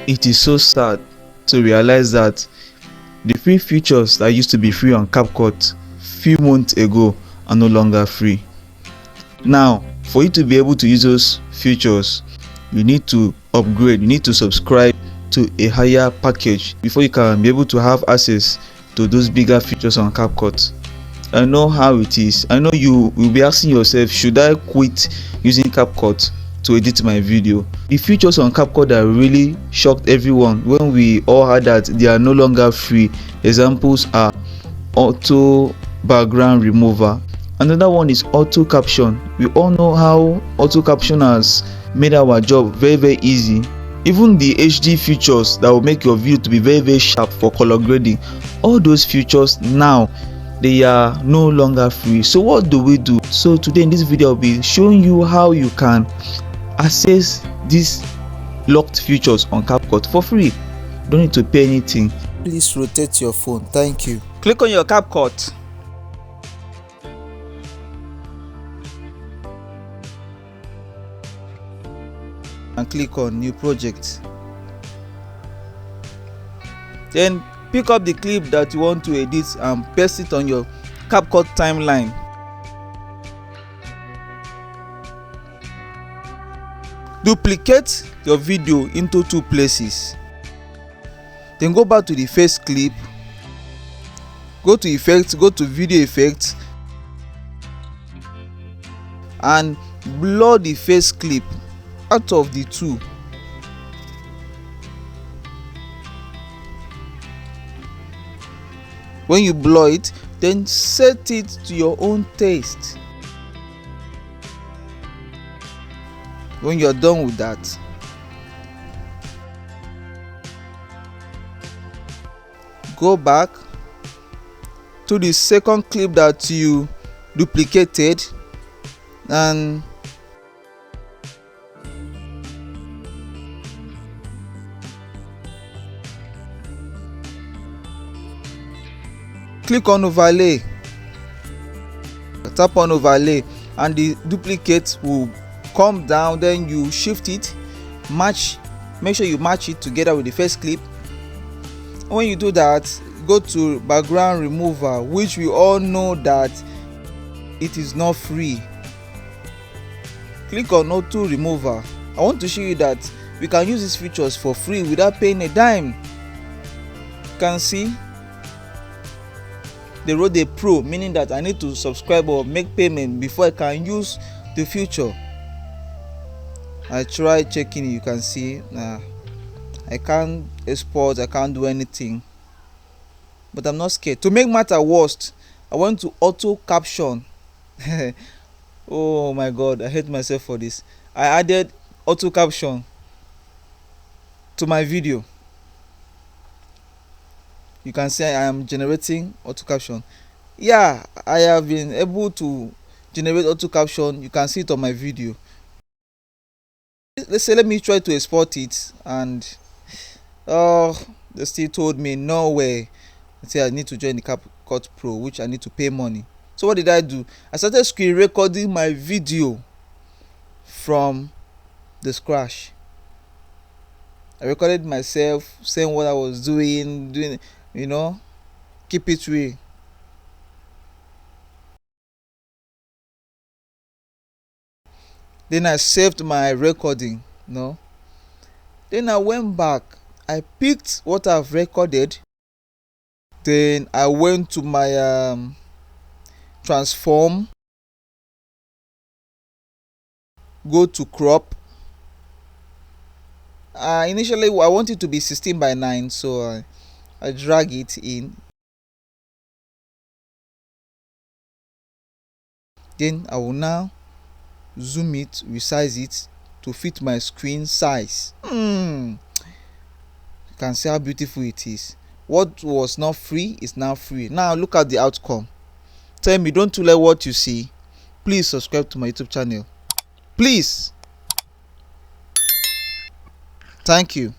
It is so sad to realize that the free features that used to be free on Capcut few months ago are no longer free. Now, for you to be able to use those features, you need to upgrade, you need to subscribe to a higher package before you can be able to have access to those bigger features on Capcut. I know how it is. I know you will be asking yourself, should I quit using Capcut to edit my video? The features on Capcut that really shocked everyone when we all heard that they are no longer free. Examples are auto background remover. Another one is auto caption. We all know how auto caption has made our job very easy. Even the HD features that will make your video to be very sharp for color grading, all those features now they are no longer free. So what do we do? So today in this video I'll be showing you how you can access these locked features on Capcut for free. Don't need to pay anything. Please rotate your phone. Thank you. Click on your Capcut. And click on new project. Then pick up the clip that you want to edit and paste it on your Capcut timeline. Duplicate your video into 2 places. Then go back to the first clip, go to effects, go to video effects and blur the first clip out of the 2. When you blur it, then set it to your own taste. When you are done with that, go back to the second clip that you duplicated and click on overlay. Tap on overlay and the duplicate will come down. Then you shift it, make sure you match it together with the first clip. When you do that, go to background remover, which we all know that it is not free. Click on auto remover. I want to show you that we can use these features for free without paying a dime. You can see they wrote a pro, meaning that I need to subscribe or make payment before I can use the feature. I tried checking it, you can see I can't export, I can't do anything, but I'm not scared. To make matter worse, I went to auto caption. Oh my god, I hate myself for this. I added auto caption to my video. You can see I am generating auto caption. Yeah, I have been able to generate auto caption. You can see it on my video. Let's say let me try to export it, and they still told me no way. They say I need to join the Capcut Pro, which I need to pay money. So what did I do? I started screen recording my video from the scratch. I recorded myself saying what I was doing, you know, keep it real. Then I saved my recording, Then I went back, I picked what I've recorded. Then I went to my transform, go to crop. Initially I want it to be 16:9, so I drag it in. Then I will now zoom it, resize it to fit my screen size. You can see how beautiful it is. What was not free is now free. Now look at the outcome. Tell me, don't you like what you see? Please subscribe to my YouTube channel. Please. Thank you.